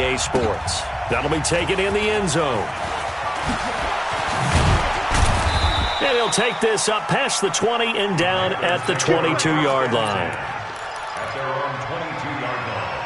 EA Sports. That'll be taken in the end zone. And he'll take this up past the 20 and down at the 22-yard line. At their own 22-yard line.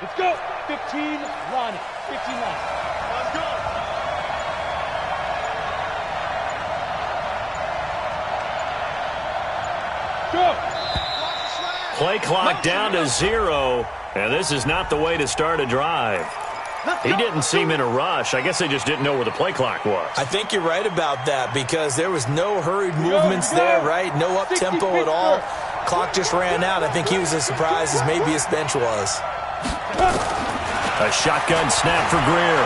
Let's go. 15, line it. 15 line. Let's go. Go. Play clock down to 0, and this is not the way to start a drive. He didn't seem in a rush. I guess they just didn't know where the play clock was. I think you're right about that because there was no hurried movements there, right? No up-tempo at all. Clock just ran out. I think he was as surprised as maybe his bench was. A shotgun snap for Greer.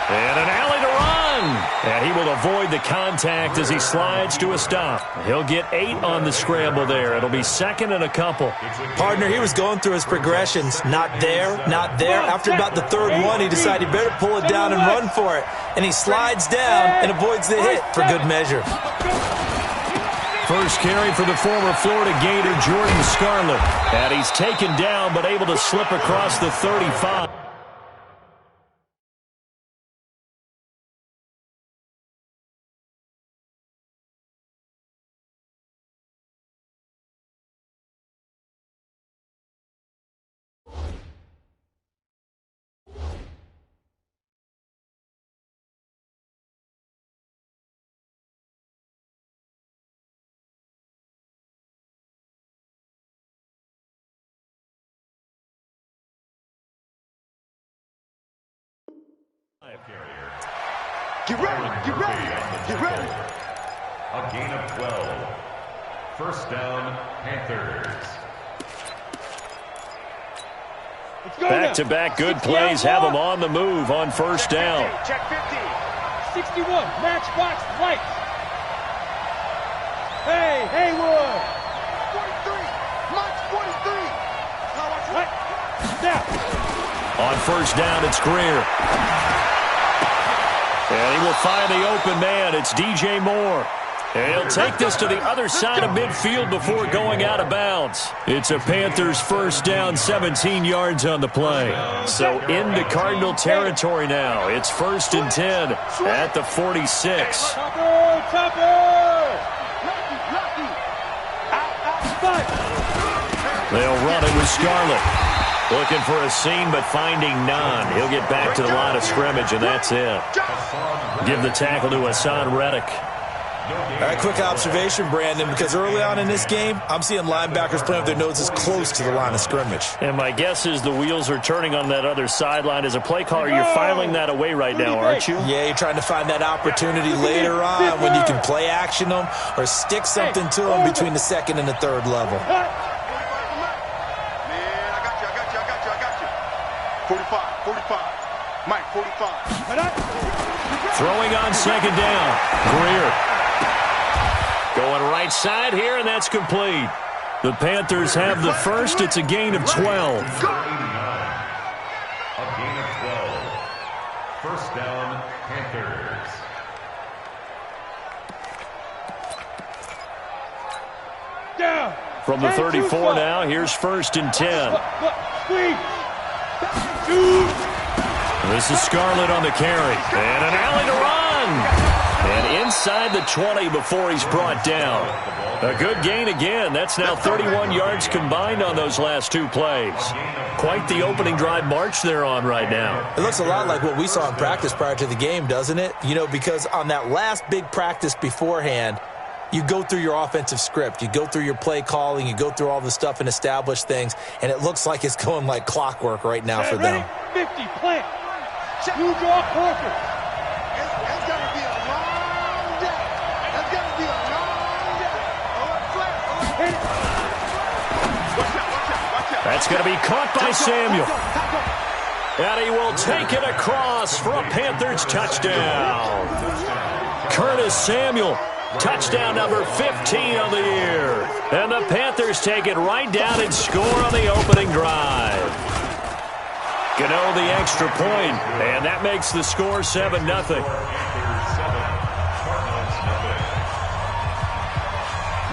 And an alley to run. And he will avoid the contact as he slides to a stop. He'll get 8 on the scramble there. It'll be second and a couple. Partner, he was going through his progressions. Not there, not there. After about the third one, he decided he better pull it down and run for it. And he slides down and avoids the hit for good measure. First carry for the former Florida Gator, Jordan Scarlett. And he's taken down but able to slip across the 35. Get ready, get ready, get ready. A gain of 12. First down, Panthers. Back-to-back good plays have them on the move on first down. Check 50. 61, matchbox lights. Hey, Haywood. 43, Mike 43. Now. On first down, it's Greer. And he will find the open man. It's DJ Moore. And he'll take this to the other side of midfield before going out of bounds. It's a Panthers first down, 17 yards on the play. So into Cardinal territory now. It's first and 10 at the 46. They'll run it with Scarlett. Looking for a seam, but finding none. He'll get back to the line of scrimmage, and that's it. Give the tackle to Hassan Reddick. All right, quick observation, Brandon, because early on in this game, I'm seeing linebackers playing with their noses close to the line of scrimmage. And my guess is the wheels are turning on that other sideline. As a play caller, you're filing that away right now, aren't you? Yeah, you're trying to find that opportunity later on when you can play action them or stick something to them between the second and the third level. 45. Mike, 45. Throwing on second down. Greer. Going right side here, and that's complete. The Panthers have the first. It's a gain of 12. A gain of 12. First down, Panthers. Down. From the 34 now, here's first and 10. This is Scarlett on the carry. And an alley to run. And inside the 20 before he's brought down. A good gain again. That's now 31 yards combined on those last two plays. Quite the opening drive march they're on right now. It looks a lot like what we saw in practice prior to the game, doesn't it? You know, because on that last big practice beforehand, you go through your offensive script. You go through your play calling. You go through all the stuff and establish things. And it looks like it's going like clockwork right now for them. 50, plant. You draw perfect. It's going to be a long day. It's going to be a long day. Watch out. That's going to be caught by Samuel. And he will take it across for a Panthers touchdown. Curtis Samuel, touchdown number 15 on the year. And the Panthers take it right down and score on the opening drive. Gano the extra point, and that makes the score 7-0.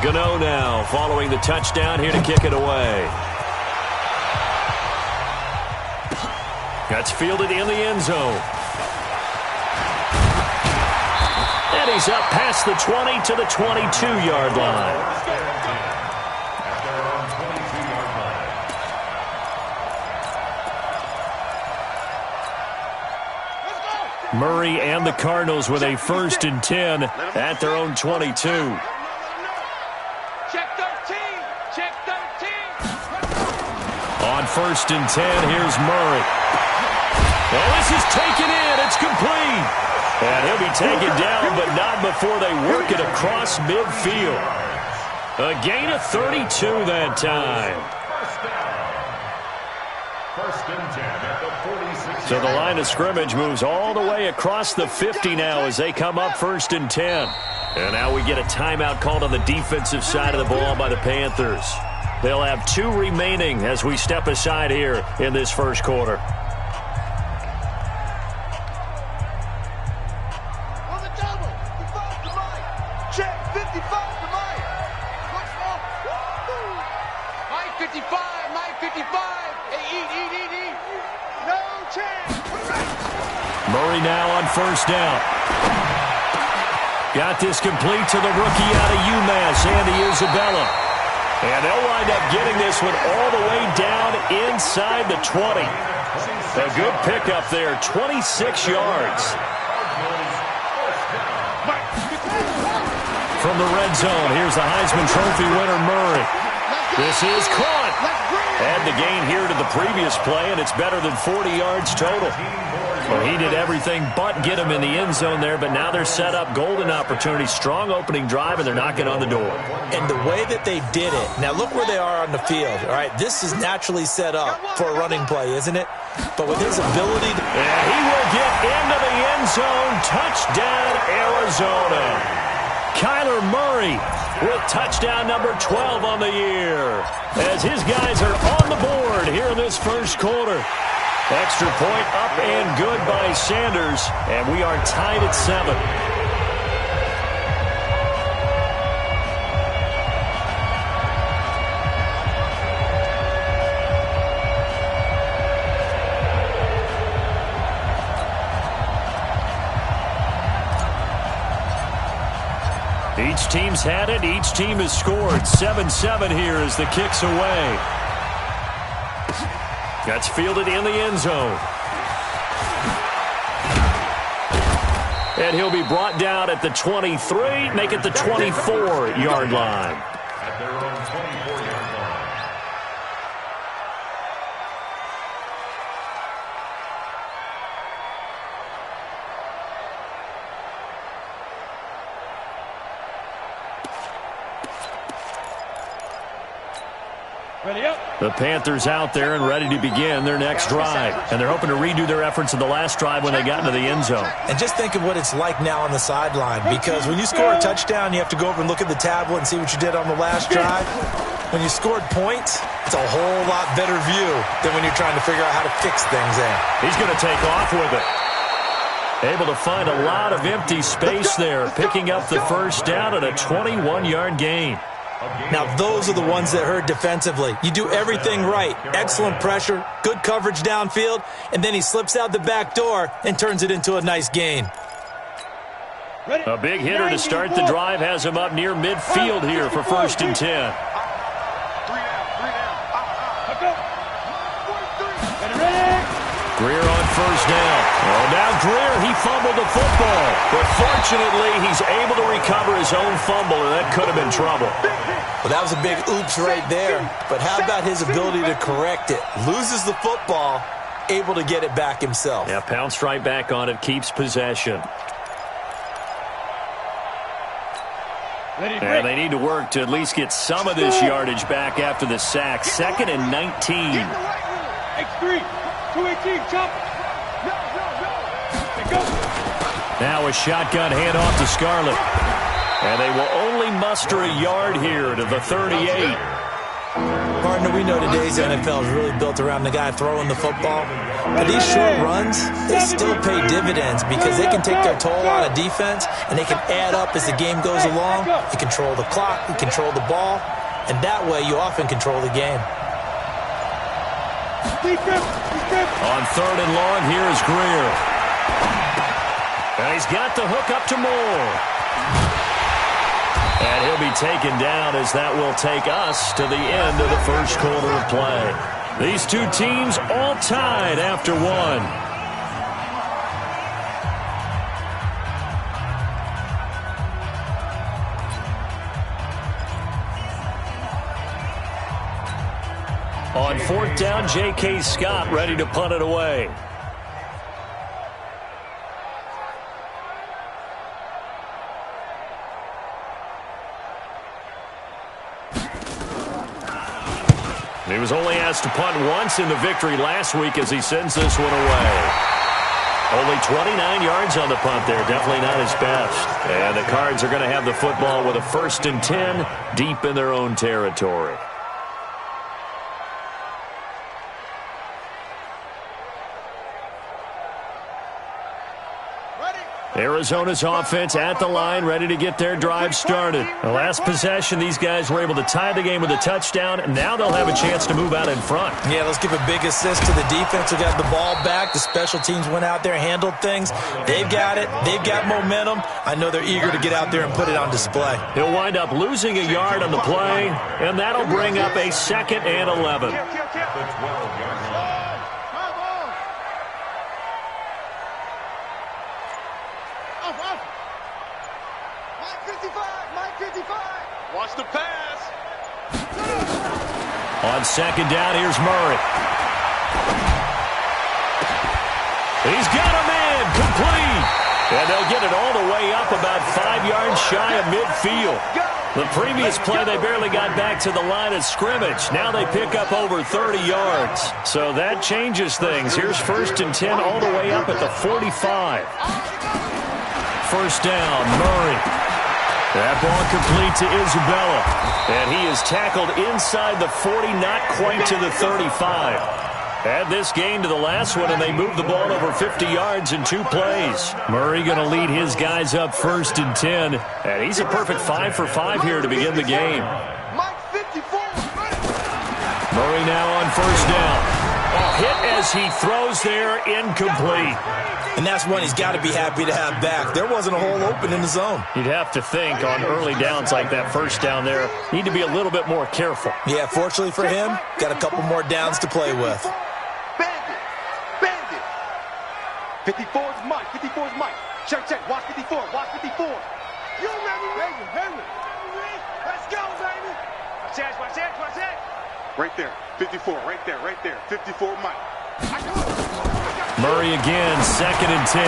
Gano now following the touchdown here to kick it away. That's fielded in the end zone. And he's up past the 20 to the 22-yard line. Murray and the Cardinals with a 1st and 10 at their own 22. Check 13. Check 13. On 1st and 10, here's Murray. Oh, this is taken in. It's complete. And he'll be taken down, but not before they work it across midfield. A gain of 32 that time. First and 10 at the 46. So the line of scrimmage moves all the way across the 50 now as they come up 1st and 10. And now we get a timeout called on the defensive side of the ball by the Panthers. They'll have 2 remaining as we step aside here in this first quarter. On the double. 55 to Mike. Check 55 to Mike. What's wrong? Mike 55. Mike 55. Hey, eat. No chance. Murray now on 1st down. Got this complete to the rookie out of UMass, Andy Isabella. And they'll wind up getting this one all the way down inside the 20. A good pickup there, 26 yards. From the red zone, here's the Heisman Trophy winner, Murray. This is caught. Add the gain here to the previous play, and it's better than 40 yards total. Well, he did everything but get him in the end zone there, but now they're set up golden opportunity, strong opening drive, and they're knocking on the door. And the way that they did it, now look where they are on the field. All right, this is naturally set up for a running play, isn't it? But with his ability to... And he will get into the end zone. Touchdown, Arizona. Kyler Murray with touchdown number 12 on the year as his guys are on the board here in this first quarter. Extra point up and good by Sanders, and we are tied at 7. Each team's had it. Each team has scored. 7-7 here as the kick's away. That's fielded in the end zone. And he'll be brought down at the 23, make it the 24-yard line. At their own 24-yard line. Ready up. The Panthers out there and ready to begin their next drive. And they're hoping to redo their efforts in the last drive when they got into the end zone. And just think of what it's like now on the sideline, because when you score a touchdown, you have to go over and look at the tablet and see what you did on the last drive. When you scored points, it's a whole lot better view than when you're trying to figure out how to fix things in. He's going to take off with it. Able to find a lot of empty space there, picking up the first down at a 21-yard gain. Now, those are the ones that hurt defensively. You do everything right. Excellent pressure, good coverage downfield, and then he slips out the back door and turns it into a nice gain. A big hitter to start the drive has him up near midfield here for 1st and 10. Greer on 1st down. Oh, now Greer, he fumbled the football. But fortunately, he's able to recover his own fumble, and that could have been trouble. Well, that was a big oops right there. But how about his ability to correct it? Loses the football, able to get it back himself. Yeah, pounced right back on it, keeps possession. And they need to work to at least get some of this yardage back after the sack. 2nd and 19. X3, 218, chop. Now a shotgun handoff to Scarlett. And they will only muster a yard here to the 38. Partner, we know today's NFL is really built around the guy throwing the football. But these short runs, they still pay dividends because they can take their toll on a defense and they can add up as the game goes along. You control the clock, you control the ball, and that way you often control the game. On 3rd and long, here is Greer. And he's got the hook up to Moore. And he'll be taken down as that will take us to the end of the first quarter of play. These two teams all tied after one. On 4th down, J.K. Scott ready to punt it away. He was only asked to punt once in the victory last week as he sends this one away. Only 29 yards on the punt there. Definitely not his best. And the Cards are going to have the football with a 1st and 10 deep in their own territory. Arizona's offense at the line, ready to get their drive started. The last possession, these guys were able to tie the game with a touchdown, and now they'll have a chance to move out in front. Yeah, let's give a big assist to the defense who got the ball back. The special teams went out there, handled things. They've got it. They've got momentum. I know they're eager to get out there and put it on display. He'll wind up losing a yard on the play, and that'll bring up a 2nd and 11. The 12-yard line. Watch the pass. On 2nd down, here's Murray. He's got a man complete. And they'll get it all the way up about 5 yards shy of midfield. The previous play, they barely got back to the line of scrimmage. Now they pick up over 30 yards. So that changes things. Here's 1st and 10 all the way up at the 45. 1st down, Murray. That ball complete to Isabella. And he is tackled inside the 40, not quite to the 35. Add this game to the last one, and they move the ball over 50 yards in 2 plays. Murray going to lead his guys up 1st and 10. And he's a perfect 5 for 5 here to begin the game. Murray now on 1st down. Hit as he throws there, incomplete. And that's one he's got to be happy to have back. There wasn't a hole open in the zone. You'd have to think on early downs like that 1st down there, need to be a little bit more careful. Yeah, fortunately for him, got a couple more downs to play with. Bandit. 54 is Mike. 54 is Mike. Check. Watch 54. Watch 54. You remember me? Let's go, baby. Watch that. Right there. 54. Right there. 54 Mike. Murray again, 2nd and 10.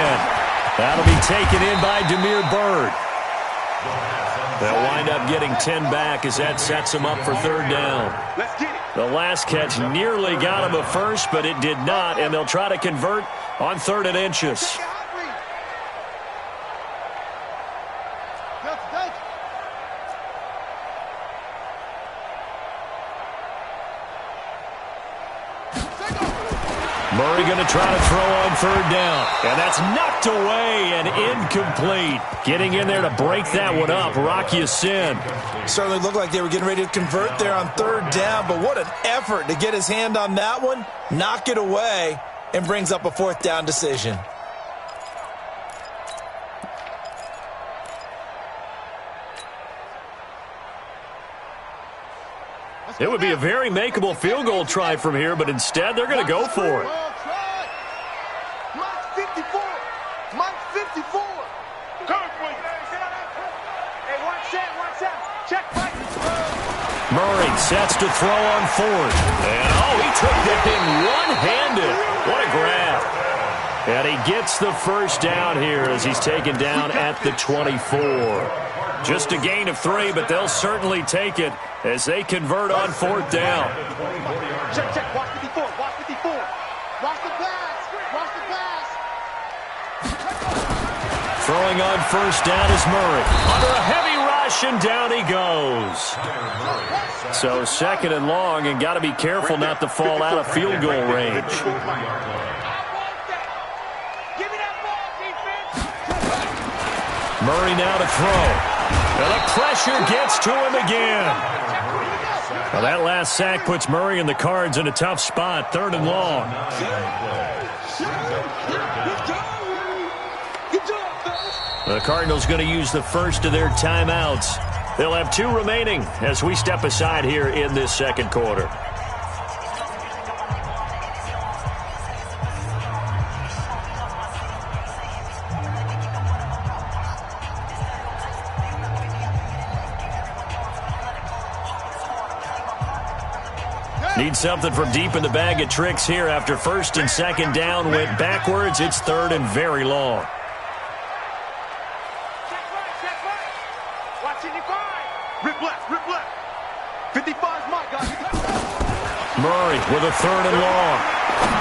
That'll be taken in by Damiere Byrd. They'll wind up getting 10 back as that sets them up for 3rd down. Let's get it. The last catch nearly got him a first, but it did not, and they'll try to convert on 3rd and inches. Murray going to try to throw on 3rd down. And that's knocked away and incomplete. Getting in there to break that one up, Rock Ya-Sin. Certainly looked like they were getting ready to convert there on 3rd down, but what an effort to get his hand on that one, knock it away, and brings up a 4th down decision. It would be a very makeable field goal try from here, but instead they're going to go for it. Mike 54. Hey, watch that. Check, Mike. Murray sets to throw on 4th. And, he took that thing one-handed. What a grab. And he gets the 1st down here as he's taken down at the 24. Just a gain of 3, but they'll certainly take it as they convert on 4th down. Check, check. Watch 54. Watch 54. Watch the pass. Watch the pass. Throwing on 1st down is Murray. Under a heavy rush, and down he goes. So 2nd and long, and got to be careful not to fall out of field goal range. Murray now to throw. And the pressure gets to him again. Well, that last sack puts Murray and the Cards in a tough spot. 3rd and long. The Cardinals going to use the first of their timeouts. They'll have 2 remaining as we step aside here in this 2nd quarter. Need something from deep in the bag of tricks here after 1st and 2nd down went backwards. It's 3rd and very long. Rip left, rip left. 55's my guy. Murray with a 3rd and long.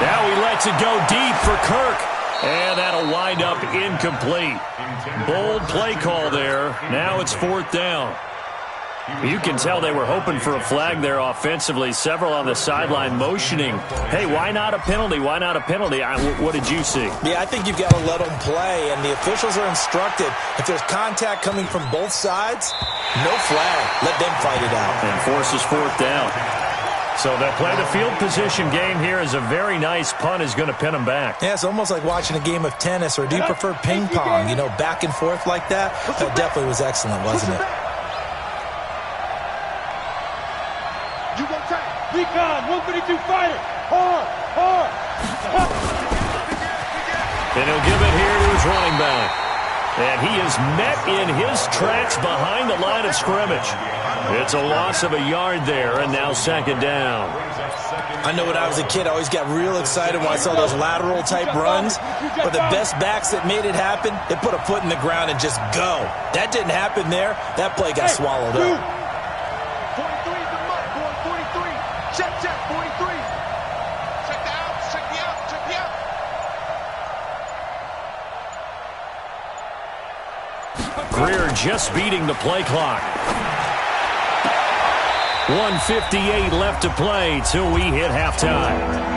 Now he lets it go deep for Kirk. And that'll wind up incomplete. Bold play call there. Now it's 4th down. You can tell they were hoping for a flag there offensively. Several on the sideline motioning. Hey, why not a penalty? Why not a penalty? What did you see? Yeah, I think you've got to let them play, and the officials are instructed. If there's contact coming from both sides, no flag. Let them fight it out. And forces 4th down. So they'll play the field position game here as a very nice punt is going to pin them back. Yeah, it's almost like watching a game of tennis, or do you prefer ping pong? You know, back and forth like that? That definitely was excellent, wasn't it? Recon, 152 fighter. Hard. And he'll give it here to his running back. And he is met in his tracks behind the line of scrimmage. It's a loss of a yard there, and now 2nd down. I know when I was a kid, I always got real excited when I saw those lateral-type runs. But the best backs that made it happen, they put a foot in the ground and just go. That didn't happen there. That play got swallowed up. 43's the mud, boy. 43. Check, 43. Check the out, check the out, check the out. Greer just beating the play clock. 1:58 left to play till we hit halftime.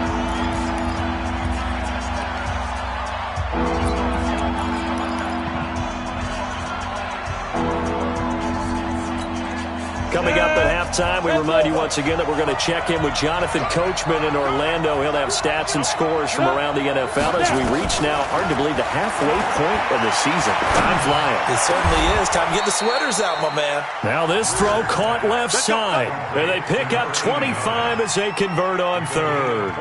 Coming up at halftime, we remind you once again that we're going to check in with Jonathan Coachman in Orlando. He'll have stats and scores from around the NFL as we reach now, arguably, the halfway point of the season. Time flying. It certainly is. Time to get the sweaters out, my man. Now this throw caught left side. And they pick up 25 as they convert on 3rd.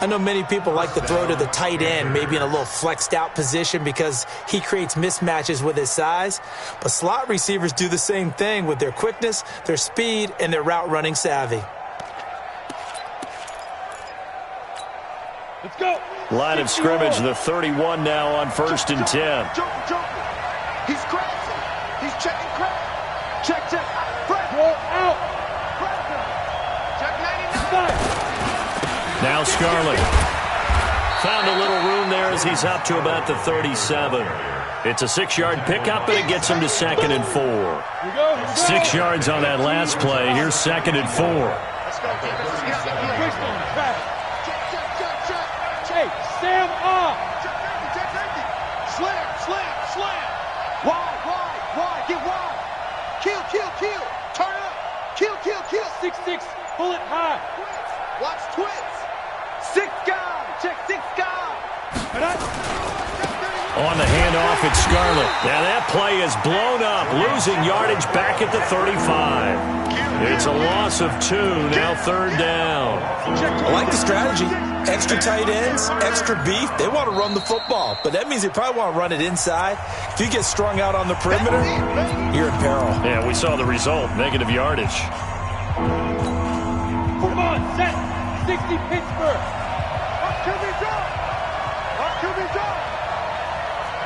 I know many people like to throw to the tight end, maybe in a little flexed out position because he creates mismatches with his size. But slot receivers do the same thing with their quickness, their speed, and their route running savvy. Let's go. Line of scrimmage, the 31 now on 1st and 10. Jump. He's crashing. He's checking crash. Check. Roll out. Check 99. Now Scarlett. Found a little room there as he's up to about the 37. It's a 6-yard pickup, and it gets him to 2nd and 4. 6 yards on that last play. Here's 2nd and 4. Let's go. Check. Sam off. Slam. Wide. Get wide. Kill. Turn up. Kill. 6'6", bullet high. Watch twins. 6 guys. Check 6 guys. On the handoff, it's Scarlett. Now that play is blown up, losing yardage back at the 35. It's a loss of 2, now 3rd down. I like the strategy. Extra tight ends, extra beef. They want to run the football, but that means they probably want to run it inside. If you get strung out on the perimeter, you're in peril. Yeah, we saw the result, negative yardage. Come on, set. 60 Pittsburgh. QB drop.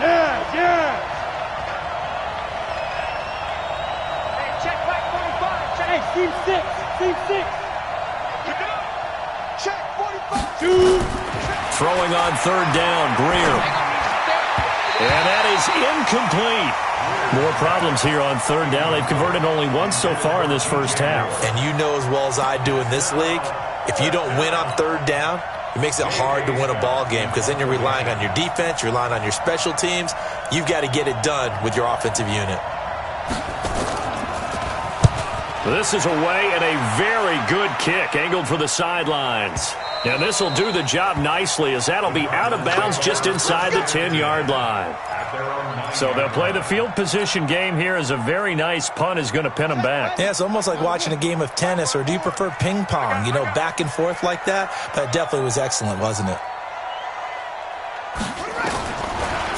Yeah. Hey, team 6. Team 6. Pick it up. Check 45. 2. Throwing on third down, Greer. And that is incomplete. More problems here on third down. They've converted only once so far in this first half. And you know as well as I do in this league, if you don't win on third down, it makes it hard to win a ball game because then you're relying on your defense, you're relying on your special teams. You've got to get it done with your offensive unit. This is away and a very good kick angled for the sidelines. And this will do the job nicely as that'll be out of bounds just inside the 10-yard line. So they'll play the field position game here as a very nice punt is going to pin them back. Yeah, it's almost like watching a game of tennis, or do you prefer ping pong? You know, back and forth like that? That definitely was excellent, wasn't it?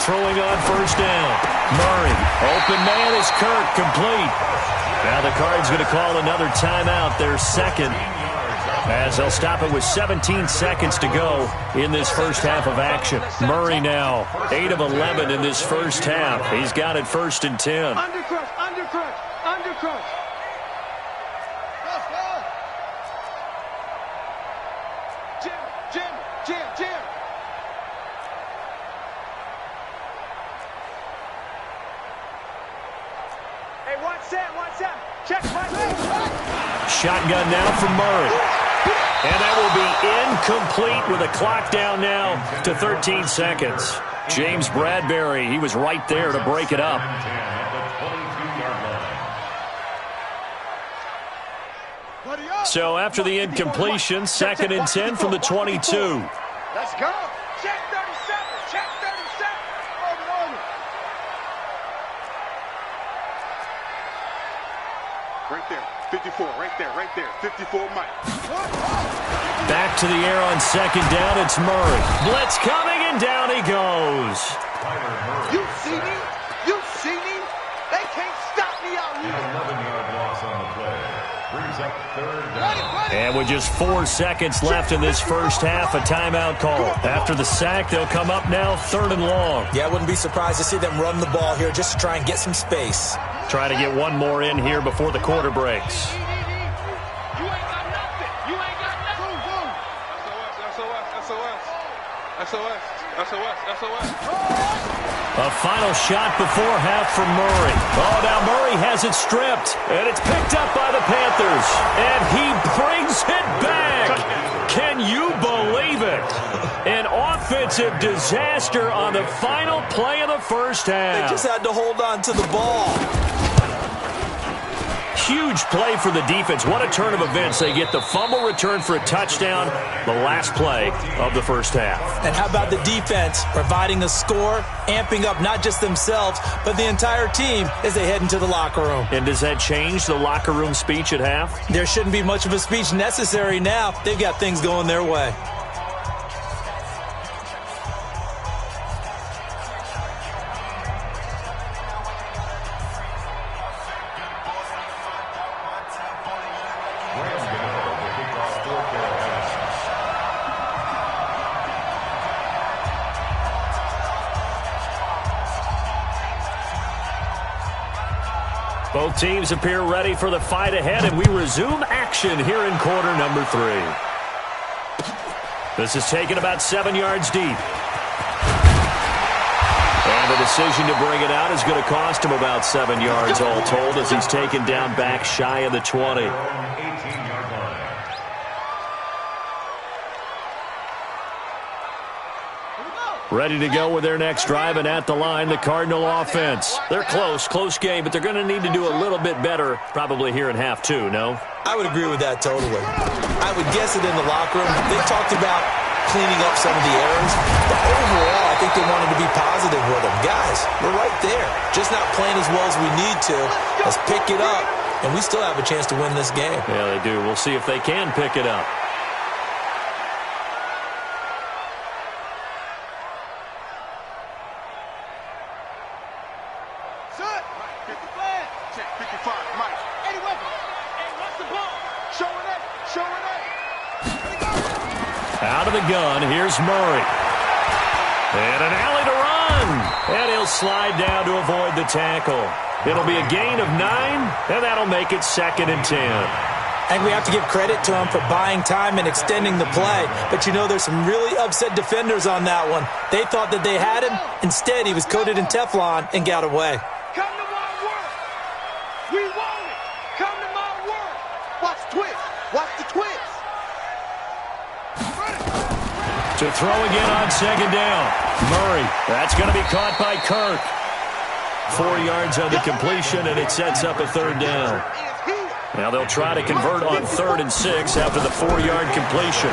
Throwing on first down. Murray. Open man is Kirk, complete. Now the Cards going to call another timeout, their second, as they'll stop it with 17 seconds to go in this first half of action. Murray now 8 of 11 in this first half. He's got it 1st and 10. Undercrush, undercrush, undercrush. Jim. Hey, watch that. Check my Shotgun now from Murray. And that will be incomplete with a clock down now to 13 seconds. James Bradbury, he was right there to break it up. So after the incompletion, 2nd and 10 from the 22. Let's go. Check 37. Check 37. Over. Right there. 54. Right there. 54, Mike. Back to the air on 2nd down. It's Murray. Blitz coming, and down he goes. You see me? They can't stop me out here. 11-yard loss on the play. Brings up 3rd down. And with just 4 seconds left in this first half, a timeout call. After the sack, they'll come up now 3rd and long. Yeah, I wouldn't be surprised to see them run the ball here just to try and get some space. Try to get one more in here before the quarter breaks. SOS. A final shot before half from Murray. Oh, now Murray has it stripped, and it's picked up by the Panthers. And he brings it back. Can you believe it? An offensive disaster on the final play of the first half. They just had to hold on to the ball. Huge play for the defense. What a turn of events. They get the fumble return for a touchdown, the last play of the first half. And how about the defense providing a score, amping up not just themselves, but the entire team as they head into the locker room. And does that change the locker room speech at half? There shouldn't be much of a speech necessary now. They've got things going their way. Both teams appear ready for the fight ahead, and we resume action here in quarter number 3. This is taken about 7 yards deep. And the decision to bring it out is going to cost him about 7 yards all told as he's taken down back shy of the 20. 18-yard line. Ready to go with their next drive, and at the line, the Cardinal offense. They're close game, but they're going to need to do a little bit better probably here in half 2, no? I would agree with that totally. I would guess it in the locker room. They talked about cleaning up some of the errors, but overall, I think they wanted to be positive with them. Guys, we're right there. Just not playing as well as we need to. Let's pick it up, and we still have a chance to win this game. Yeah, they do. We'll see if they can pick it up. Out of the gun, here's Murray. And an alley to run. run. And he'll slide down to avoid the tackle. It'll be a gain of 9, and that'll make it 2nd and 10. And we have to give credit to him for buying time and extending the play. But, you know, there's some really upset defenders on that one. They thought that they had him. Instead, he was coated in Teflon and got away. Come to my work. We want it. Come to my work. Watch the twist. Watch the twist. To throw again on 2nd down. Murray. That's going to be caught by Kirk. 4 yards on the completion, and it sets up a 3rd down. Now they'll try to convert on 3rd and 6 after the 4-yard completion.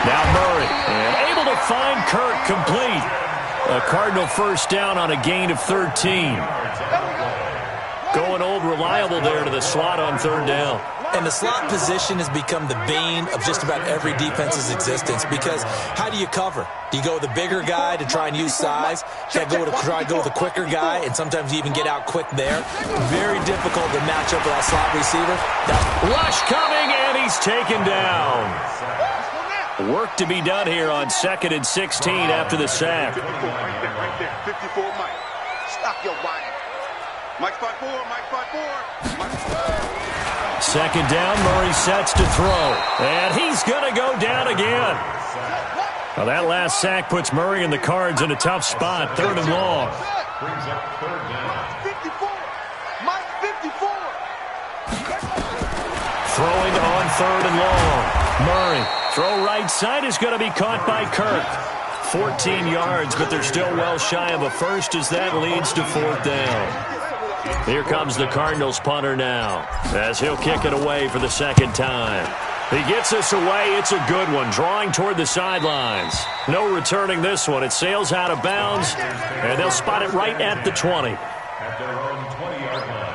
Now Murray, and able to find Kirk complete. A Cardinal first down on a gain of 13. Going old reliable there to the slot on 3rd down. And the slot position has become the bane of just about every defense's existence because how do you cover? Do you go with a bigger guy to try and use size? Do you try to go with a quicker guy and sometimes you even get out quick there? Very difficult to match up with that slot receiver. Rush coming, and he's taken down. Work to be done here on 2nd and 16 after the sack. 54 right there. 54 Mike. Stop your whining. Mike 5-4, Mike 5-4. Mike 5-4. 2nd down, Murray sets to throw. And he's going to go down again. Well, that last sack puts Murray and the Cards in a tough spot. 3rd and long. Brings up 3rd down. 54. Mike 54. Throwing on 3rd and long. Murray, throw right side is going to be caught by Kirk. 14 yards, but they're still well shy of a first as that leads to 4th down. Here comes the Cardinals punter now as he'll kick it away for the 2nd time. He gets us away. It's a good one, drawing toward the sidelines. No returning this one. It sails out of bounds, and they'll spot it right at the 20. At their own 20-yard line.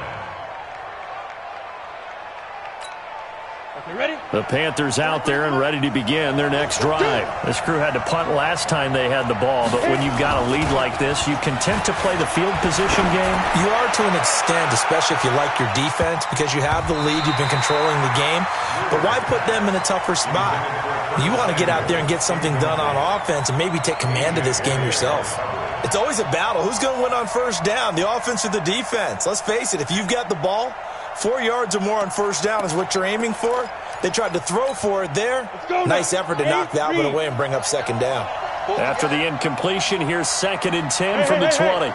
Okay, ready? The Panthers out there and ready to begin their next drive. This crew had to punt last time they had the ball, but when you've got a lead like this, you content to play the field position game? You are to an extent, especially if you like your defense, because you have the lead, you've been controlling the game. But why put them in a tougher spot? You want to get out there and get something done on offense and maybe take command of this game yourself. It's always a battle. Who's going to win on 1st down, the offense or the defense? Let's face it, if you've got the ball, 4 yards or more on 1st down is what you're aiming for. They tried to throw for it there. Nice effort to knock that one away and bring up 2nd down. After the incompletion, here's 2nd and 10 from the 20.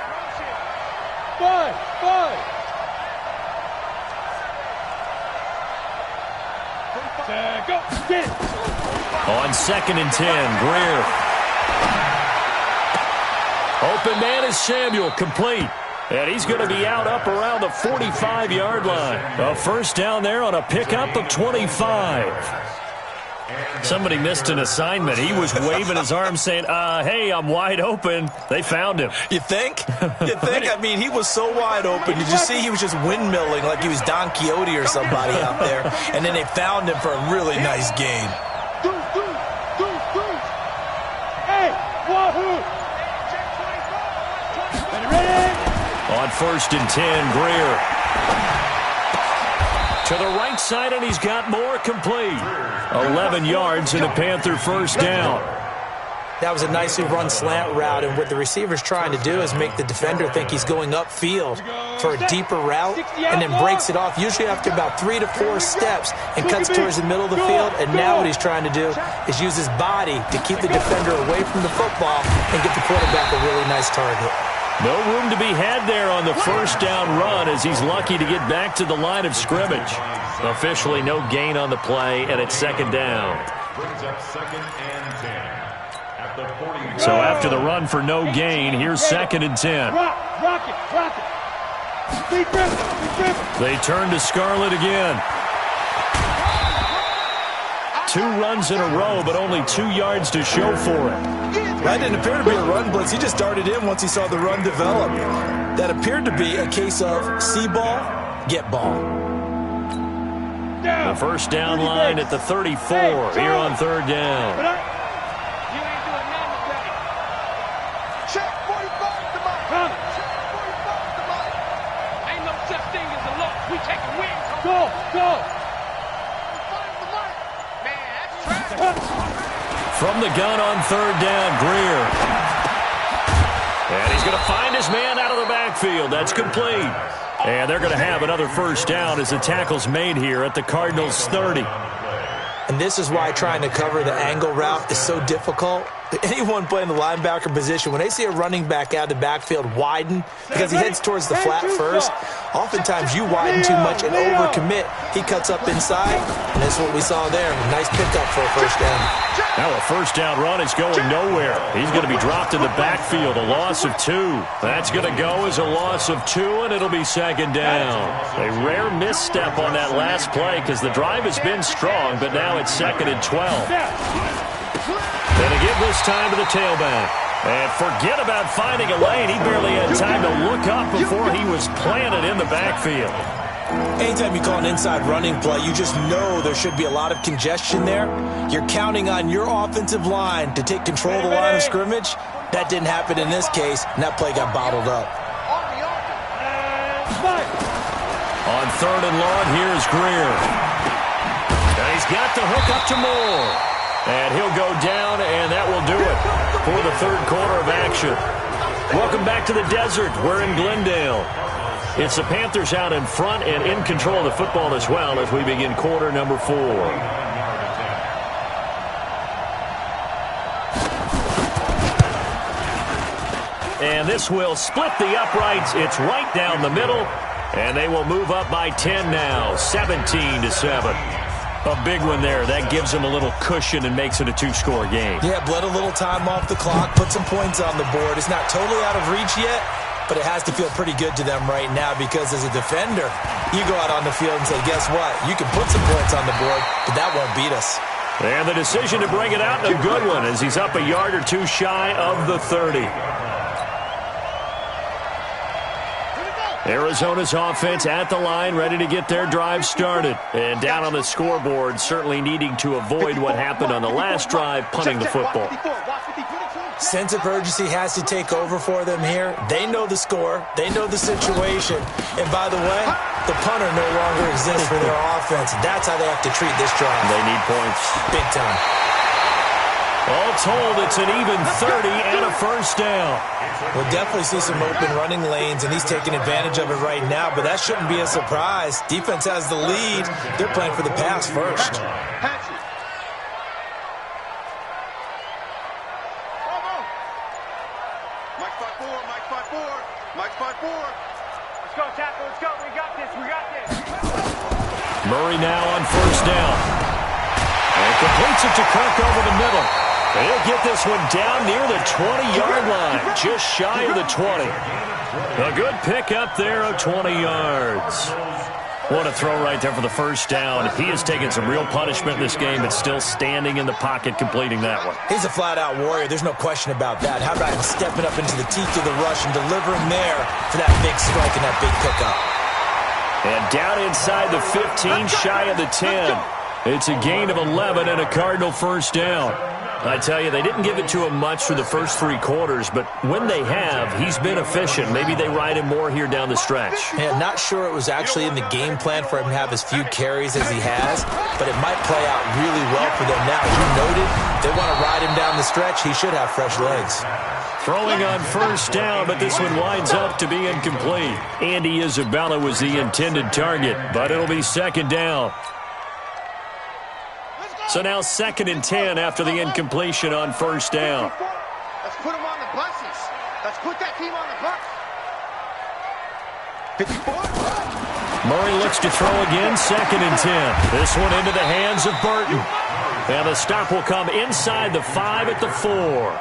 5. Go. Get it. On 2nd and 10, Greer. Open man is Samuel, complete. And he's going to be out up around the 45-yard line. A 1st down there on a pickup of 25. Somebody missed an assignment. He was waving his arm saying, hey, I'm wide open. They found him. You think? You think? I mean, he was so wide open. Did you see he was just windmilling like he was Don Quixote or somebody out there? And then they found him for a really nice gain. Hey, wahoo! Ready? On 1st and 10, Greer. To the right side, and he's got more, complete. 11 yards and a Panther 1st down. That was a nicely run slant route, and what the receiver's trying to do is make the defender think he's going upfield for a deeper route and then breaks it off, usually after about 3 to 4 steps, and cuts towards the middle of the field. And now what he's trying to do is use his body to keep the defender away from the football and get the quarterback a really nice target. No room to be had there on the 1st down run as he's lucky to get back to the line of scrimmage. Officially no gain on the play, and it's 2nd down. Brings up 2nd and 10. At the 40. So after the run for no gain, here's 2nd and 10. Rock it. Big grip. They turn to Scarlett again. 2 runs in a row, but only 2 yards to show for it. That didn't appear to be a run blitz. He just darted in once he saw the run develop. That appeared to be a case of see ball, get ball. The 1st down line at the 34 here on 3rd down. You ain't doing nothing today. Check 45 to Mike. Come. Check 45 to Mike. Ain't no such thing as a loss. We take a win. Go. 45 to Mike. Man, that's trash. From the gun on 3rd down, Greer. And he's going to find his man out of the backfield. That's complete. And they're going to have another first down as the tackle's made here at the Cardinals' 30. And this is why trying to cover the angle route is so difficult. Anyone playing the linebacker position, when they see a running back out of the backfield widen because he heads towards the flat first, oftentimes you widen too much and overcommit. He cuts up inside, and that's what we saw there. A nice pickup for a first down. Now a first down run is going nowhere. He's going to be dropped in the backfield, a loss of 2. That's going to go as a loss of 2, and it'll be second down. A rare misstep on that last play because the drive has been strong, but now it's second and 12. Going to give this time to the tailback. And forget about finding a lane. He barely had time to look up before he was planted in the backfield. Anytime you call an inside running play, you just know there should be a lot of congestion there. You're counting on your offensive line to take control of the line of scrimmage. That didn't happen in this case, and that play got bottled up. On third and long, here's Greer. And he's got the hook up to Moore. And he'll go down, and that will do it for the third quarter of action. Welcome back to the desert. We're in Glendale. It's the Panthers out in front and in control of the football as well as we begin quarter number 4. And this will split the uprights. It's right down the middle, and they will move up by 10 now, 17-7. A big one there. That gives them a little cushion and makes it a 2-score game. Yeah, bled a little time off the clock, put some points on the board. It's not totally out of reach yet, but it has to feel pretty good to them right now because as a defender, you go out on the field and say, guess what? You can put some points on the board, but that won't beat us. And the decision to bring it out, a good one, as he's up a yard or 2 shy of the 30. Arizona's offense at the line, ready to get their drive started. And down on the scoreboard, certainly needing to avoid what happened on the last drive, punting the football. Sense of urgency has to take over for them here. They know the score. They know the situation. And by the way, the punter no longer exists for their offense. That's how they have to treat this drive. They need points. Big time. All told, it's an even 30 and a first down. We'll definitely see some open running lanes, and he's taking advantage of it right now, but that shouldn't be a surprise. Defense has the lead. They're playing for the pass first. Let's go, tackle. Let's go. We got this. We got this. Murray now on first down. And completes it to Kirk over the middle. He'll get this one down near the 20-yard line, just shy of the 20. A good pickup there of 20 yards. What a throw right there for the first down. He has taken some real punishment in this game, but still standing in the pocket, completing that one. He's a flat-out warrior. There's no question about that. How about him stepping up into the teeth of the rush and delivering there for that big strike and that big pickup? And down inside the 15, shy of the 10. It's a gain of 11 and a Cardinal first down. I tell you, they didn't give it to him much for the first 3 quarters, but when they have, he's been efficient. Maybe they ride him more here down the stretch. Yeah, not sure it was actually in the game plan for him to have as few carries as he has, but it might play out really well for them now. As you noted, they want to ride him down the stretch. He should have fresh legs. Throwing on first down, but this one winds up to be incomplete. Andy Isabella was the intended target, but it'll be second down. So now second and 10 after the incompletion on first down. Let's put them on the buses. Let's put that team on the bus. 54. Murray looks to throw again, second and 10. This one into the hands of Burton. And the stop will come inside the 5 at the 4.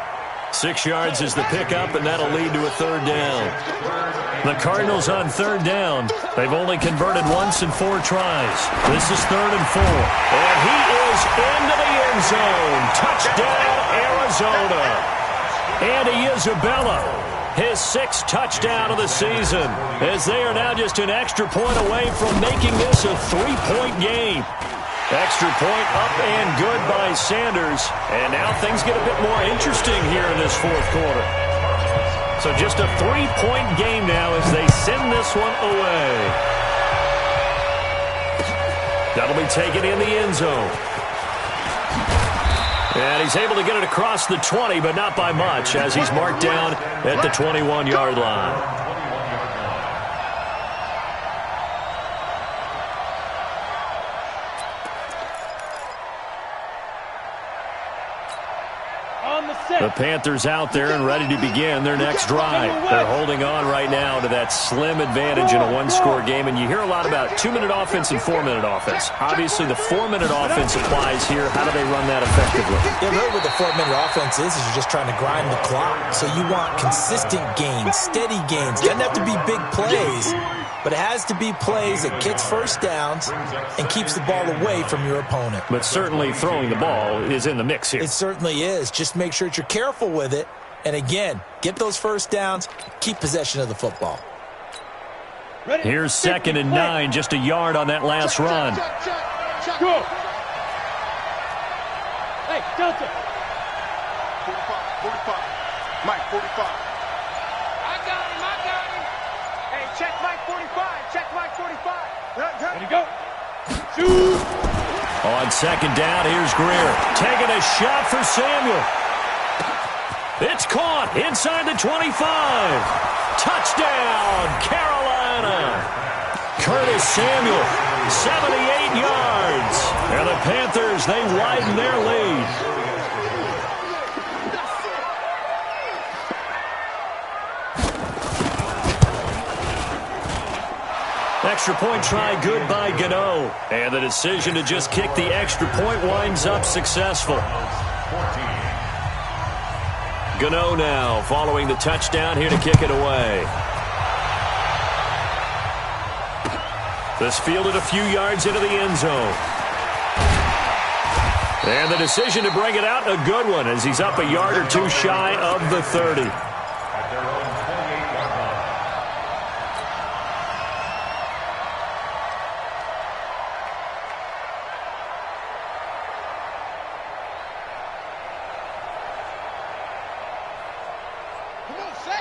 6 yards is the pickup, and that'll lead to a third down. The Cardinals on third down. They've only converted once in 4 tries. This is third and 4. And he is into the end zone. Touchdown, Arizona. Andy Isabella, his 6th touchdown of the season, as they are now just an extra point away from making this a 3-point game. Extra point up and good by Sanders. And now things get a bit more interesting here in this 4th quarter. So just a 3-point game now as they send this one away. That'll be taken in the end zone. And he's able to get it across the 20, but not by much, as he's marked down at the 21-yard line. The Panthers out there and ready to begin their next drive. They're holding on right now to that slim advantage in a one-score game, and you hear a lot about 2-minute offense and 4-minute offense. Obviously, the 4-minute offense applies here. How do they run that effectively? Yeah, really what the 4-minute offense is you're just trying to grind the clock. So you want consistent gains, steady gains. It doesn't have to be big plays, but it has to be plays that gets first downs and keeps the ball away from your opponent. But certainly throwing the ball is in the mix here. It certainly is. Just make sure that you're careful with it. And again, get those first downs, keep possession of the football. Here's 2nd and 9, just a yard on that last run. Go. Hey, Delta. 45. Mike, 45. I got him. Hey, check Mike 45. Check Mike 45. Ready, go. Shoot. On 2nd down, here's Greer. Taking a shot for Samuel. It's caught inside the 25. Touchdown, Carolina. Curtis Samuel, 78 yards. And the Panthers, they widen their lead. Extra point try good by Gano. And the decision to just kick the extra point winds up successful. Gano now following the touchdown here to kick it away. This fielded a few yards into the end zone. And the decision to bring it out, a good one, as he's up a yard or two shy of the 30.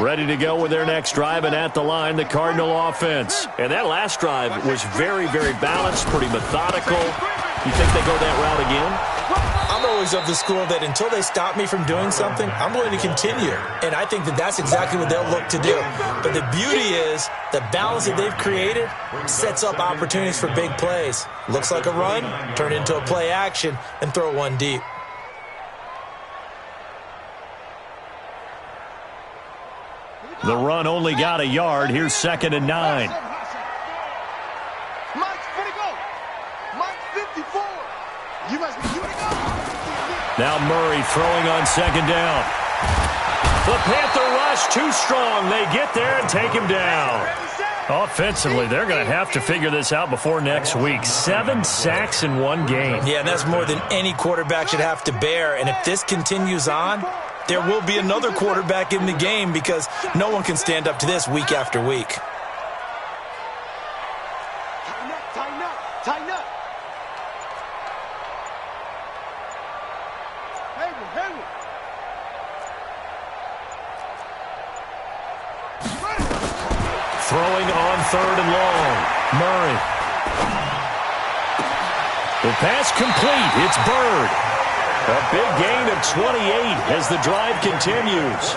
Ready to go with their next drive, and at the line, the Cardinal offense. And that last drive was very, very balanced, pretty methodical. You think they go that route again? I'm always of the school that until they stop me from doing something, I'm going to continue. And I think that that's exactly what they'll look to do. But the beauty is the balance that they've created sets up opportunities for big plays. Looks like a run, turn it into a play action, and throw one deep. The run only got a yard. Here's 2nd and 9. Mike's ready to go. Mike's 54. You must be ready to go. Now Murray throwing on 2nd down. The Panther rush too strong. They get there and take him down. Offensively, they're going to have to figure this out before next week. 7 sacks in one game. Yeah, and that's more than any quarterback should have to bear. And if this continues on, there will be another quarterback in the game because no one can stand up to this week after week. Tighten up. Tighten up. Hayward. Throwing on 3rd and long. Murray. The pass complete. It's Bird. A big gain of 28 as the drive continues.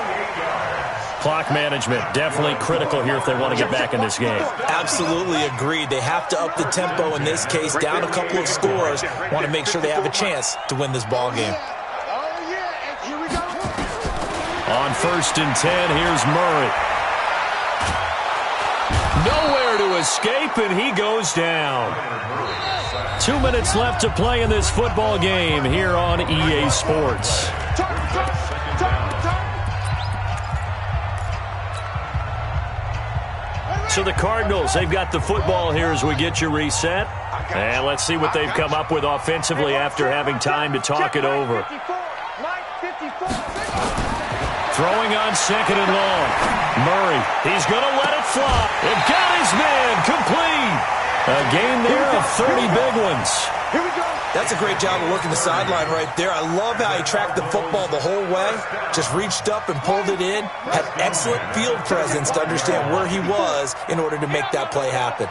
Clock management definitely critical here if they want to get back in this game. Absolutely agreed. They have to up the tempo in this case, down a couple of scores. Want to make sure they have a chance to win this ball game. Oh, yeah. And here we go. On 1st and 10, here's Murray. Nowhere to escape, and he goes down. 2 minutes left to play in this football game here on EA Sports. So the Cardinals, they've got the football here as we get you reset. And let's see what they've come up with offensively after having time to talk it over. Throwing on 2nd and long. Murray, he's going to let it fly. And got his man complete. A gain there of 30 big ones. Here we go. That's a great job of working the sideline right there. I love how he tracked the football the whole way. Just reached up and pulled it in. Had excellent field presence to understand where he was in order to make that play happen.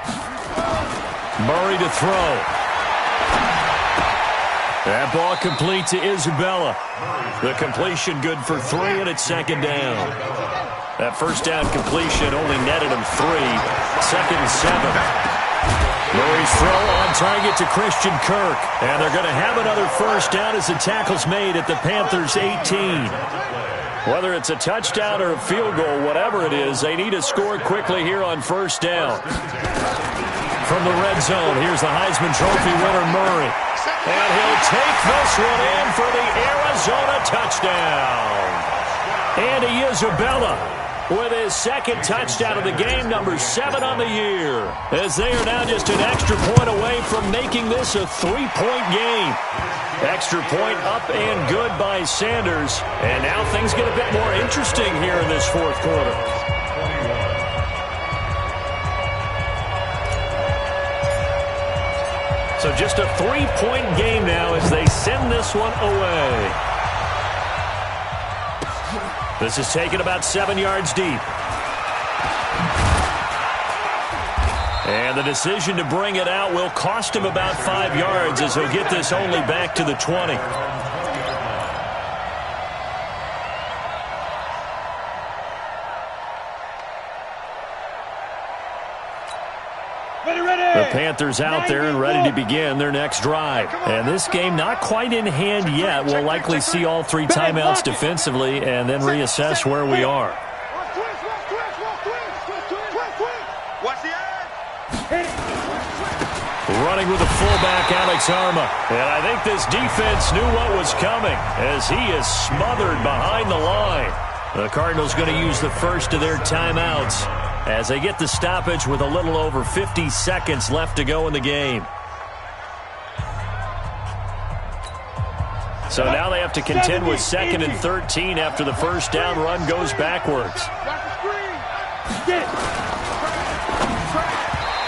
Murray to throw. That ball complete to Isabella. The completion good for 3, and it's second down. That first down completion only netted him 3. Second and 7. Murray's throw on target to Christian Kirk. And they're going to have another first down as the tackle's made at the Panthers' 18. Whether it's a touchdown or a field goal, whatever it is, they need to score quickly here on first down. From the red zone, here's the Heisman Trophy winner, Murray. And he'll take this one in for the Arizona touchdown. Andy Isabella with his second touchdown of the game, number 7 on the year, as they are now just an extra point away from making this a 3-point game. Extra point up and good by Sanders. And now things get a bit more interesting here in this fourth quarter. So just a 3-point game now as they send this one away. This is taken about 7 yards deep. And the decision to bring it out will cost him about 5 yards as he'll get this only back to the 20. The Panthers out there and ready to begin their next drive. And this game not quite in hand yet. We'll likely see all 3 timeouts defensively and then reassess where we are. Running with the fullback, Alex Arma. And I think this defense knew what was coming as he is smothered behind the line. The Cardinals going to use the first of their timeouts as they get the stoppage with a little over 50 seconds left to go in the game. So now they have to contend with 2nd and 13 after the first down run goes backwards.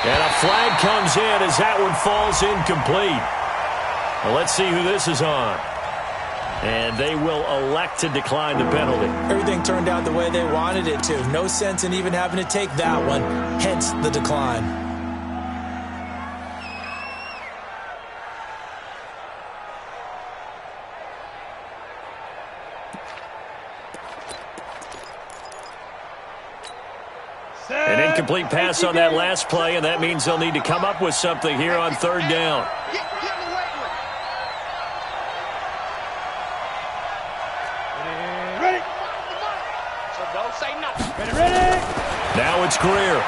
And a flag comes in as that one falls incomplete. Well, let's see who this is on. And they will elect to decline the penalty. Everything turned out the way they wanted it to. No sense in even having to take that one, hence the decline. An incomplete pass on that last play, and that means they'll need to come up with something here on third down. Now it's Greer.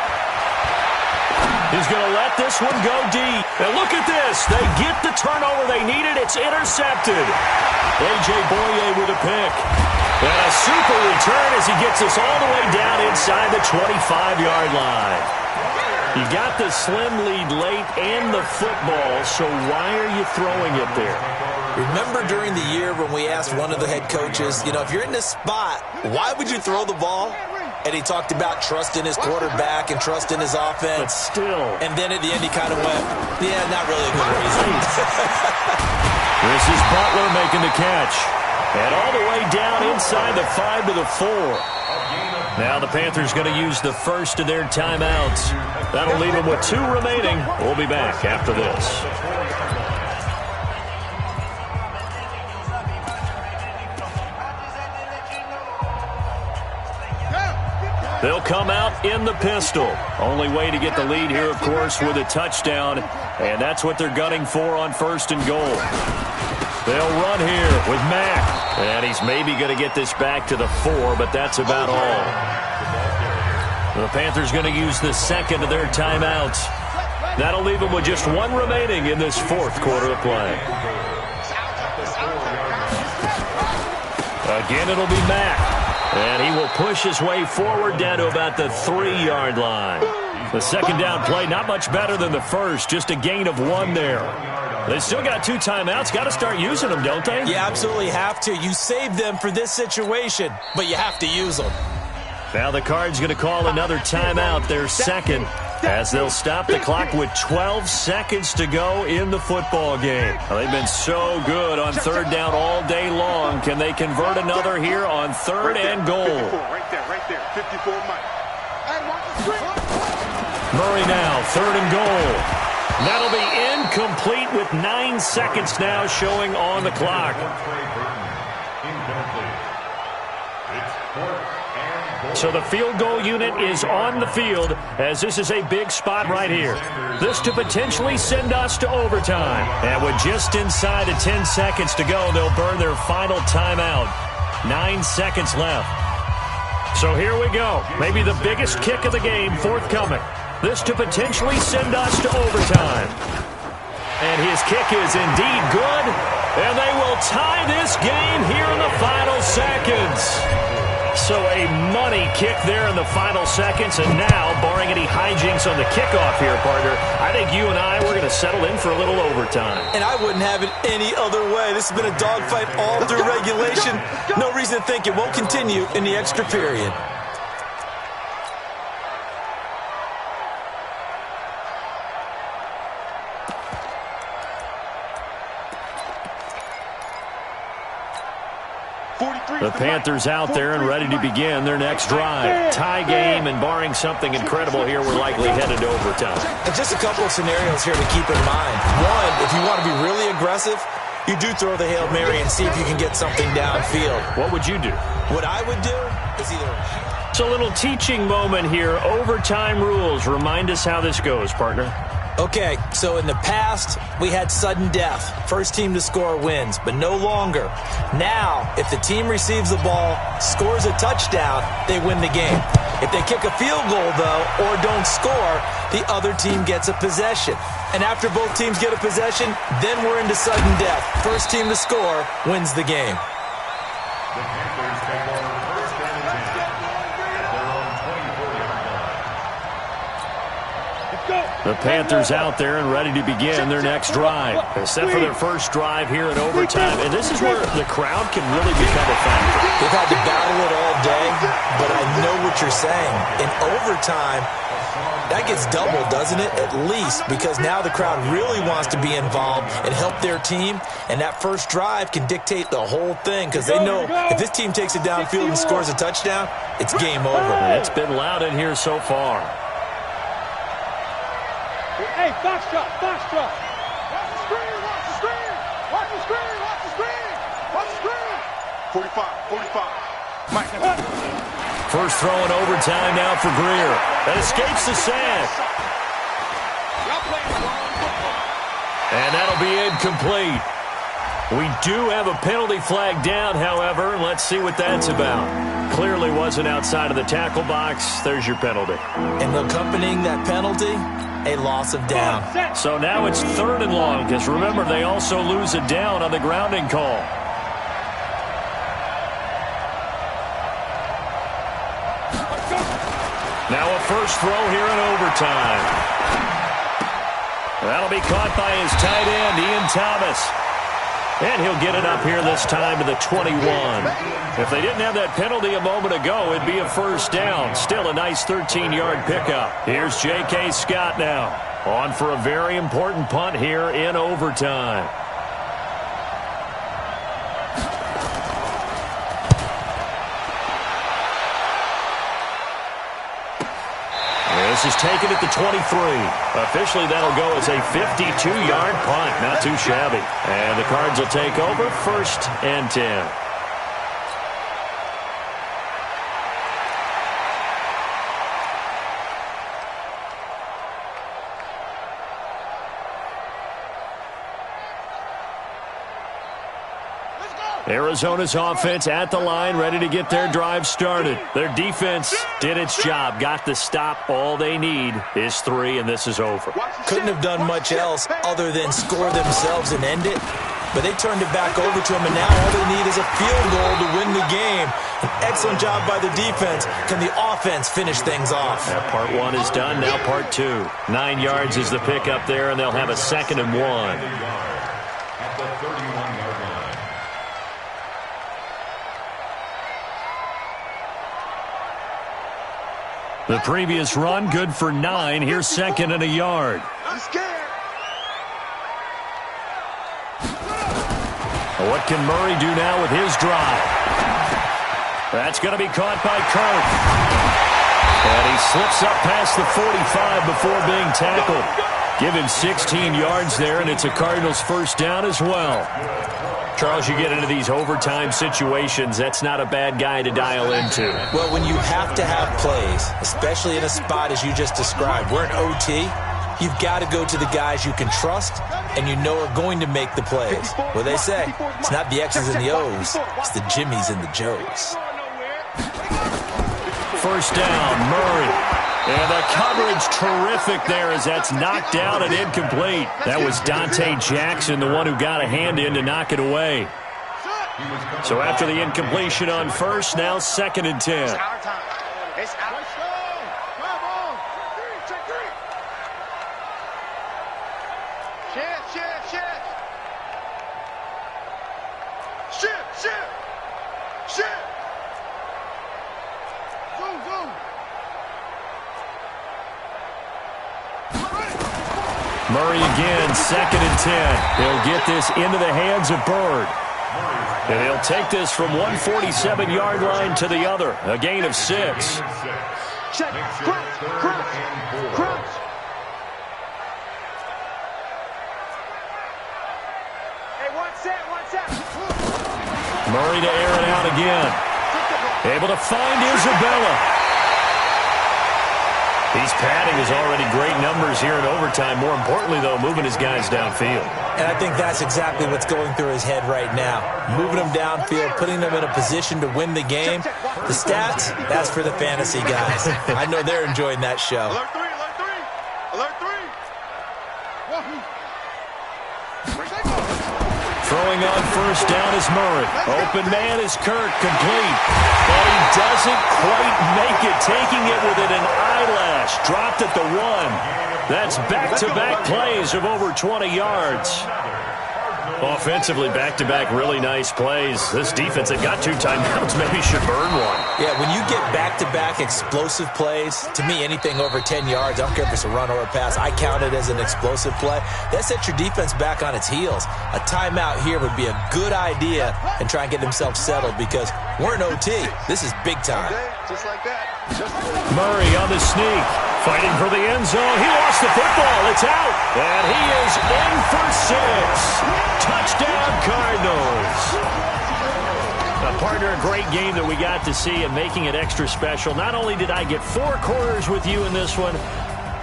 He's going to let this one go deep. And look at this. They get the turnover they needed. It's intercepted. A.J. Boye with a pick. And a super return as he gets us all the way down inside the 25-yard line. You got the slim lead late and the football, so why are you throwing it there? Remember during the year when we asked one of the head coaches, you know, if you're in this spot, why would you throw the ball? And he talked about trusting his quarterback and trusting his offense. But still. And then at the end he kind of went, yeah, not really a good reason. This is Butler making the catch. And all the way down inside the 5 to the 4. Now the Panthers going to use the first of their timeouts. That'll leave them with 2 remaining. We'll be back after this. They'll come out in the pistol. Only way to get the lead here, of course, with a touchdown. And that's what they're gunning for on first and goal. They'll run here with Mack. And he's maybe going to get this back to the 4, but that's about all. The Panthers going to use the second of their timeouts. That'll leave them with just 1 remaining in this fourth quarter of play. Again, it'll be Mack. And he will push his way forward down to about the 3-yard line. The second down play, not much better than the first, just a gain of 1 there. They still got 2 timeouts. Got to start using them, don't they? You absolutely have to. You save them for this situation, but you have to use them. Now the Cards going to call another timeout, their second, as they'll stop the clock with 12 seconds to go in the football game. Well, they've been so good on third down all day long. Can they convert another here on third and goal? 54, right there, 54, Mike. Murray now, third and goal. That'll be incomplete with 9 seconds now showing on the clock. So the field goal unit is on the field as this is a big spot right here. This to potentially send us to overtime. And with just inside of 10 seconds to go, they'll burn their final timeout. 9 seconds left. So here we go. Maybe the biggest kick of the game forthcoming. This to potentially send us to overtime. And his kick is indeed good. And they will tie this game here in the final seconds. So a money kick there in the final seconds. And now, barring any hijinks on the kickoff here, partner, I think you and I, we're going to settle in for a little overtime. And I wouldn't have it any other way. This has been a dogfight all through regulation. No reason to think it won't continue in the extra period. The Panthers out there and ready to begin their next drive. Tie game, and barring something incredible here, we're likely headed to overtime. And just a couple of scenarios here to keep in mind. One, if you want to be really aggressive, you do throw the Hail Mary and see if you can get something downfield. What would you do? What I would do is either... It's a little teaching moment here. Overtime rules. Remind us how this goes, partner. Okay, so in the past, we had sudden death. First team to score wins, but no longer. Now, if the team receives the ball, scores a touchdown, they win the game. If they kick a field goal, though, or don't score, the other team gets a possession. And after both teams get a possession, then we're into sudden death. First team to score wins the game. The Panthers take over first and 10 at their own 24-yard line. The Panthers out there and ready to begin their next drive. Set for their first drive here in overtime. And this is where the crowd can really become a factor. They've had to battle it all day, but I know what you're saying. In overtime, that gets doubled, doesn't it? At least, because now the crowd really wants to be involved and help their team. And that first drive can dictate the whole thing because they know if this team takes it downfield and scores a touchdown, it's game over. It's been loud in here so far. Hey, box drop, box drop. Watch the screen, watch the screen. Watch the screen, watch the screen. Watch the screen. 45. Mike. First throw in overtime now for Greer. That escapes the sack. And that'll be incomplete. We do have a penalty flag down, however. Let's see what that's about. Clearly wasn't outside of the tackle box. There's your penalty. And accompanying that penalty, a loss of down. So now it's 3rd and long, because remember, they also lose a down on the grounding call. Now a first throw here in overtime. That'll be caught by his tight end, Ian Thomas. And he'll get it up here this time to the 21. If they didn't have that penalty a moment ago, it'd be a first down. Still a nice 13-yard pickup. Here's J.K. Scott now, on for a very important punt here in overtime. This is taken at the 23. Officially, that'll go as a 52-yard punt. Not too shabby. And the Cards will take over 1st and 10. Arizona's offense at the line, ready to get their drive started. Their defense did its job, got the stop. All they need is 3, and this is over. Couldn't have done much else other than score themselves and end it. But they turned it back over to them, and now all they need is a field goal to win the game. An excellent job by the defense. Can the offense finish things off? That part 1 is done, now part 2. 9 yards is the pickup there, and they'll have a 2nd and 1. At the 31-yard line. The previous run, good for 9. Here's 2nd and a yard. I'm scared. What can Murray do now with his drive? That's going to be caught by Kirk. And he slips up past the 45 before being tackled. Give him 16 yards there, and it's a Cardinals first down as well. Charles, you get into these overtime situations, that's not a bad guy to dial into. Well, when you have to have plays, especially in a spot as you just described, we're in OT, you've got to go to the guys you can trust and you know are going to make the plays. Well, they say, it's not the X's and the O's, it's the Jimmies and the Joes. First down, Murray. And the coverage terrific there as that's knocked down and incomplete. That was Dante Jackson, the one who got a hand in to knock it away. So after the incompletion on first, now 2nd and 10. It's our time. It's our time. Come on. Check three. Shift. Zoom. Murray again, 2nd and 10. They'll get this into the hands of Bird. And they'll take this from 147-yard line to the other. A gain of 6. Check. Crunch. Hey, one set. Murray to air it out again. Able to find Isabella. He's padding his already great numbers here in overtime. More importantly, though, moving his guys downfield. And I think that's exactly what's going through his head right now. Moving them downfield, putting them in a position to win the game. The stats, that's for the fantasy guys. I know they're enjoying that show. Alert three. Throwing on first down is Murray. Open man is Kirk, complete. But he doesn't quite make it, taking it within an eyelash. Dropped at the 1. That's back-to-back plays of over 20 yards. Offensively, back-to-back really nice plays. This defense that got 2 timeouts maybe should burn one. Yeah, when you get back-to-back explosive plays, to me, anything over 10 yards, I don't care if it's a run or a pass, I count it as an explosive play. That sets your defense back on its heels. A timeout here would be a good idea and try and get themselves settled because we're in OT. This is big time. Just like that. Murray on the sneak, fighting for the end zone. He lost the football. It's out. And he is in for 6. Touchdown, Cardinals. Partner, a great game that we got to see and making it extra special. Not only did I get 4 quarters with you in this one,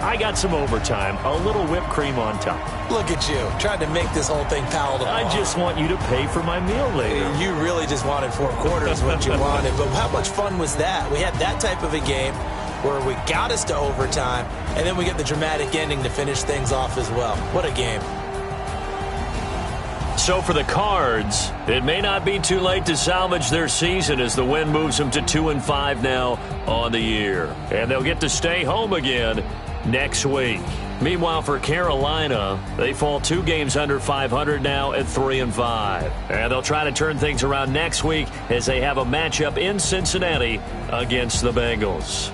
I got some overtime, a little whipped cream on top. Look at you, trying to make this whole thing palatable. I just want you to pay for my meal later. You really just wanted 4 quarters what you wanted, but how much fun was that? We had that type of a game where we got us to overtime, and then we get the dramatic ending to finish things off as well. What a game. So for the Cards, it may not be too late to salvage their season as the win moves them to 2-5 now on the year. And they'll get to stay home again next week. Meanwhile, for Carolina, they fall 2 games under 500 now at 3-5. And they'll try to turn things around next week as they have a matchup in Cincinnati against the Bengals.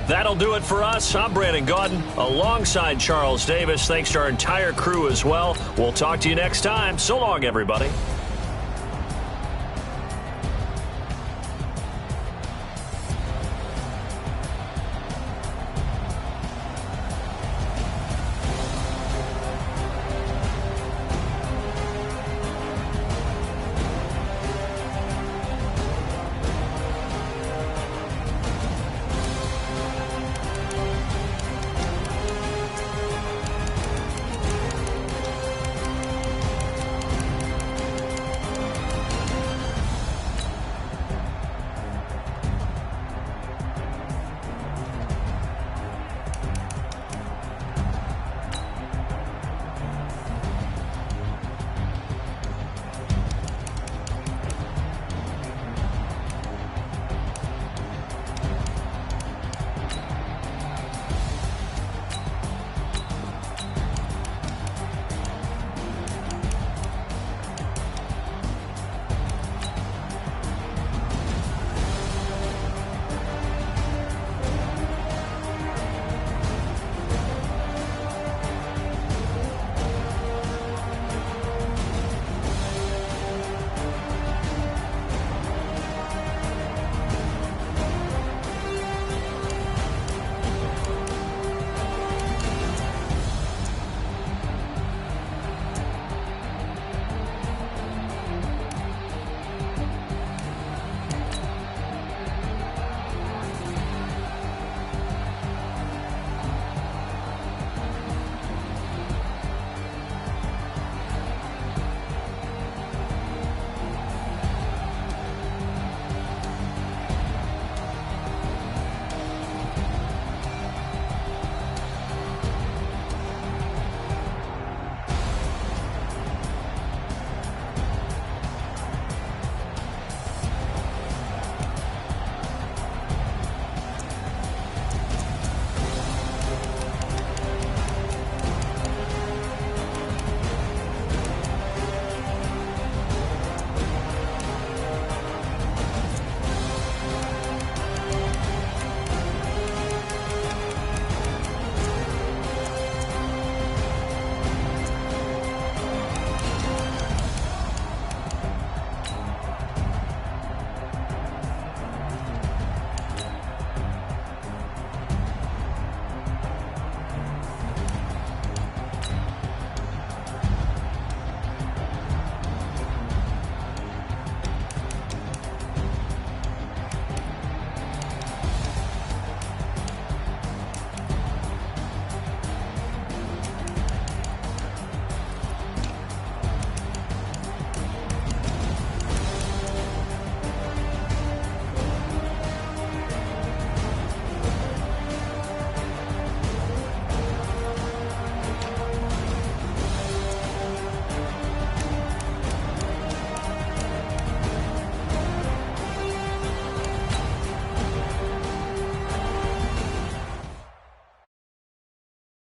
That'll do it for us. I'm Brandon Gaudin alongside Charles Davis. Thanks to our entire crew as well. We'll talk to you next time. So long, everybody.